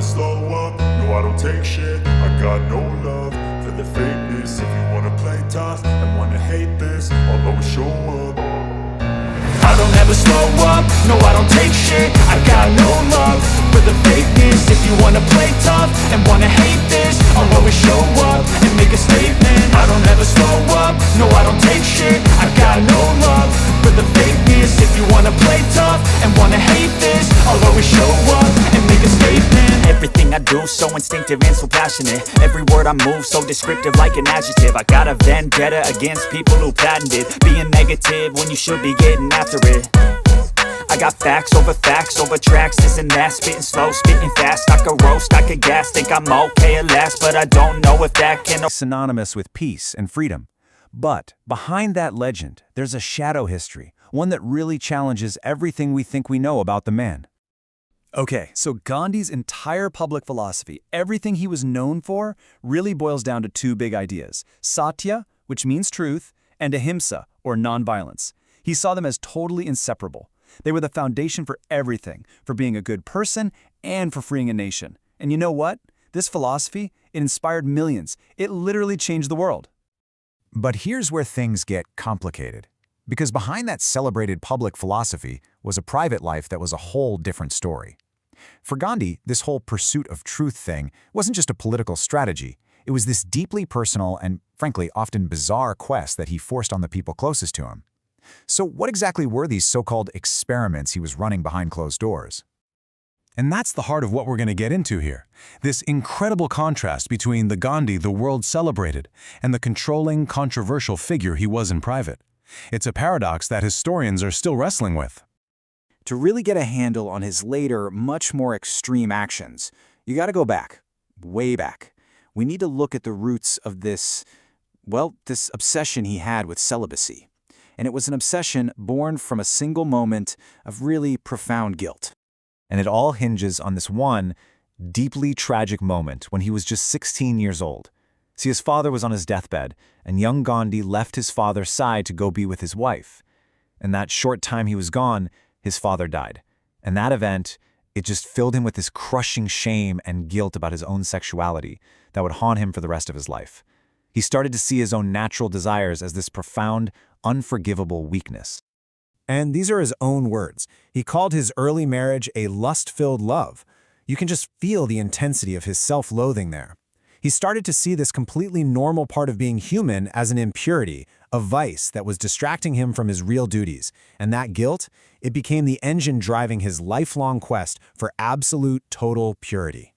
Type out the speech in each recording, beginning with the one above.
slow up, no I don't take shit. I got no love for the fakeness. If you wanna play tough and wanna hate this, I'll always show up. I don't ever slow up, no I don't take shit. I got no love for the fakeness. If you wanna play tough and wanna hate this, I'll always show up and make a statement. I don't ever slow up, no I don't take shit. I got no love for the fakeness. If you wanna play tough and wanna hate this, I'll always show up and make a statement. Everything I do so instinctive and so passionate. Every word I move so descriptive like an adjective. I got a vendetta against people who patented being negative when you should be getting after it. I got facts over tracks, this and that. Spitting slow, spitting fast. I could roast, I could gas. Think I'm okay at last, but I don't know if that can synonymous with peace and freedom. But behind that legend, there's a shadow history, one that really challenges everything we think we know about the man. Okay, so Gandhi's entire public philosophy, everything he was known for, really boils down to two big ideas: satya, which means truth, and ahimsa, or nonviolence. He saw them as totally inseparable. They were the foundation for everything, for being a good person and for freeing a nation. And you know what? This philosophy, it inspired millions. It literally changed the world. But here's where things get complicated. Because behind that celebrated public philosophy was a private life that was a whole different story. For Gandhi, this whole pursuit of truth thing wasn't just a political strategy. It was this deeply personal and, frankly, often bizarre quest that he forced on the people closest to him. So what exactly were these so-called experiments he was running behind closed doors? And that's the heart of what we're going to get into here. This incredible contrast between the Gandhi the world celebrated and the controlling, controversial figure he was in private. It's a paradox that historians are still wrestling with. To really get a handle on his later, much more extreme actions, you got to go back, way back. We need to look at the roots of this obsession he had with celibacy. And it was an obsession born from a single moment of really profound guilt. And it all hinges on this one deeply tragic moment when he was just 16 years old. See, his father was on his deathbed, and young Gandhi left his father's side to go be with his wife. And that short time he was gone, his father died. And that event, it just filled him with this crushing shame and guilt about his own sexuality that would haunt him for the rest of his life. He started to see his own natural desires as this profound, unforgivable weakness. And these are his own words. He called his early marriage a lust-filled love. You can just feel the intensity of his self-loathing there. He started to see this completely normal part of being human as an impurity, a vice that was distracting him from his real duties. And that guilt, it became the engine driving his lifelong quest for absolute, total purity.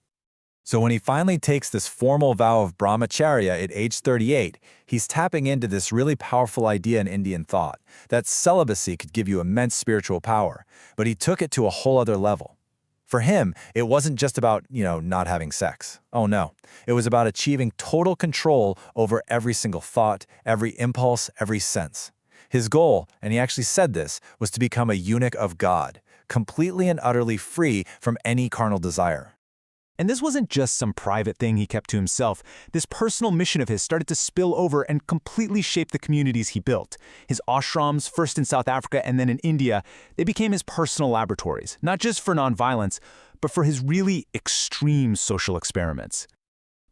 So when he finally takes this formal vow of Brahmacharya at age 38, he's tapping into this really powerful idea in Indian thought, that celibacy could give you immense spiritual power, but he took it to a whole other level. For him, it wasn't just about, not having sex. Oh no. It was about achieving total control over every single thought, every impulse, every sense. His goal, and he actually said this, was to become a eunuch of God, completely and utterly free from any carnal desire. And this wasn't just some private thing he kept to himself. This personal mission of his started to spill over and completely shape the communities he built. His ashrams, first in South Africa and then in India, they became his personal laboratories, not just for nonviolence, but for his really extreme social experiments.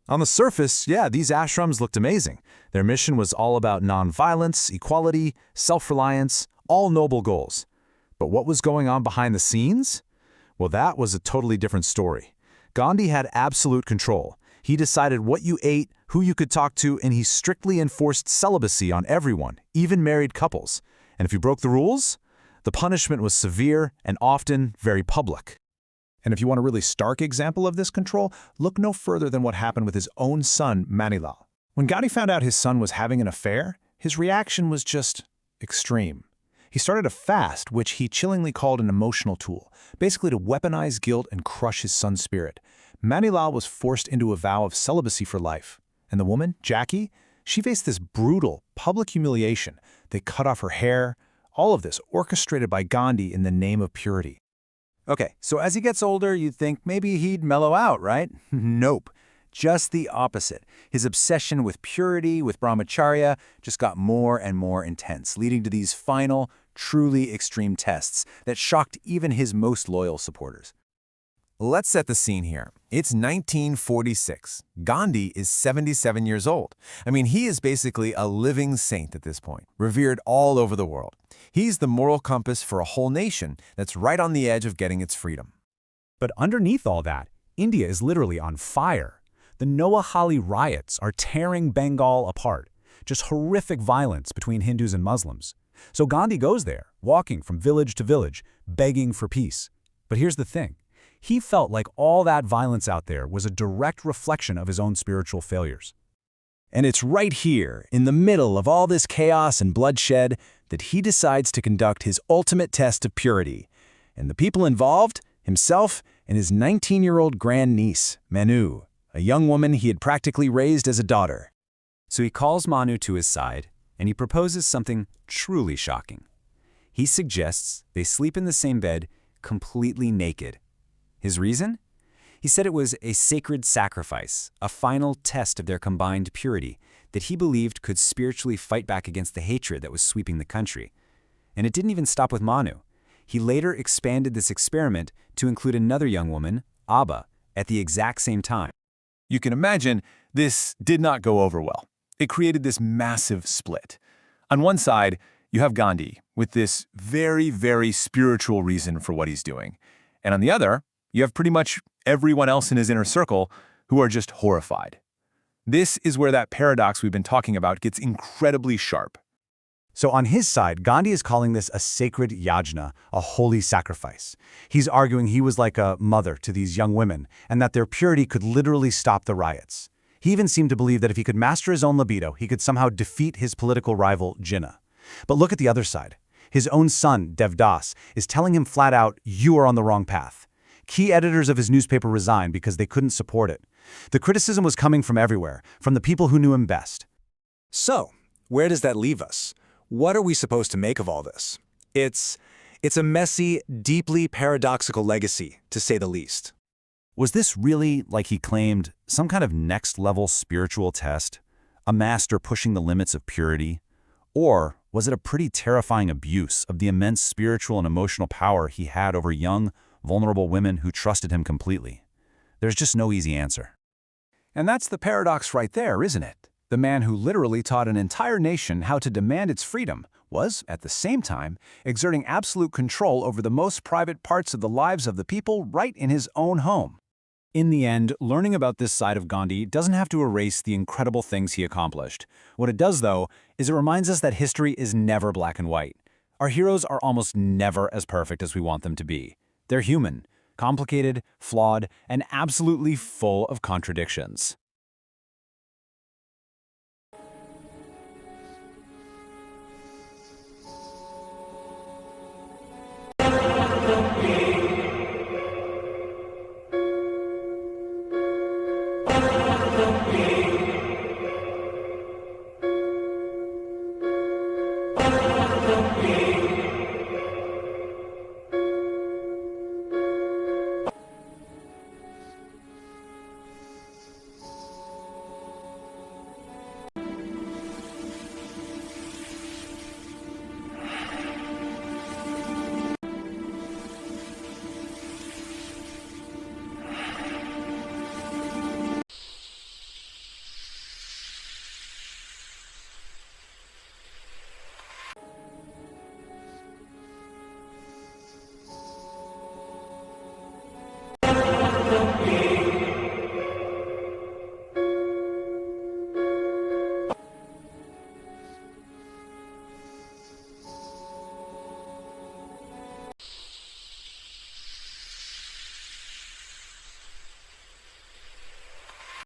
On the surface, these ashrams looked amazing. Their mission was all about nonviolence, equality, self-reliance, all noble goals. But what was going on behind the scenes? Well, that was a totally different story. Gandhi had absolute control. He decided what you ate, who you could talk to, and he strictly enforced celibacy on everyone, even married couples. And if you broke the rules, the punishment was severe and often very public. And if you want a really stark example of this control, look no further than what happened with his own son, Manilal. When Gandhi found out his son was having an affair, his reaction was just extreme. He started a fast, which he chillingly called an emotional tool, basically to weaponize guilt and crush his son's spirit. Manilal was forced into a vow of celibacy for life. And the woman, Jackie, she faced this brutal, public humiliation. They cut off her hair, all of this orchestrated by Gandhi in the name of purity. Okay, so as he gets older, you'd think maybe he'd mellow out, right? Nope. Just the opposite. His obsession with purity, with Brahmacharya, just got more and more intense, leading to these final, truly extreme tests that shocked even his most loyal supporters. Let's set the scene here. It's 1946. Gandhi is 77 years old. I mean, he is basically a living saint at this point, revered all over the world. He's the moral compass for a whole nation that's right on the edge of getting its freedom. But underneath all that, India is literally on fire. The Noakhali riots are tearing Bengal apart. Just horrific violence between Hindus and Muslims. So Gandhi goes there, walking from village to village, begging for peace. But here's the thing. He felt like all that violence out there was a direct reflection of his own spiritual failures. And it's right here, in the middle of all this chaos and bloodshed, that he decides to conduct his ultimate test of purity. And the people involved, himself and his 19-year-old grandniece, Manu, a young woman he had practically raised as a daughter. So he calls Manu to his side, and he proposes something truly shocking. He suggests they sleep in the same bed, completely naked. His reason? He said it was a sacred sacrifice, a final test of their combined purity that he believed could spiritually fight back against the hatred that was sweeping the country. And it didn't even stop with Manu. He later expanded this experiment to include another young woman, Abba, at the exact same time. You can imagine this did not go over well. It created this massive split. On one side, you have Gandhi with this very, very spiritual reason for what he's doing. And on the other, you have pretty much everyone else in his inner circle who are just horrified. This is where that paradox we've been talking about gets incredibly sharp. So on his side, Gandhi is calling this a sacred yajna, a holy sacrifice. He's arguing he was like a mother to these young women and that their purity could literally stop the riots. He even seemed to believe that if he could master his own libido, he could somehow defeat his political rival, Jinnah. But look at the other side. His own son, Devdas, is telling him flat out, "You are on the wrong path." Key editors of his newspaper resigned because they couldn't support it. The criticism was coming from everywhere, from the people who knew him best. So, where does that leave us? What are we supposed to make of all this? It's a messy, deeply paradoxical legacy, to say the least. Was this really, like he claimed, some kind of next-level spiritual test? A master pushing the limits of purity? Or was it a pretty terrifying abuse of the immense spiritual and emotional power he had over young, vulnerable women who trusted him completely? There's just no easy answer. And that's the paradox right there, isn't it? The man who literally taught an entire nation how to demand its freedom was, at the same time, exerting absolute control over the most private parts of the lives of the people right in his own home. In the end, learning about this side of Gandhi doesn't have to erase the incredible things he accomplished. What it does, though, is it reminds us that history is never black and white. Our heroes are almost never as perfect as we want them to be. They're human, complicated, flawed, and absolutely full of contradictions.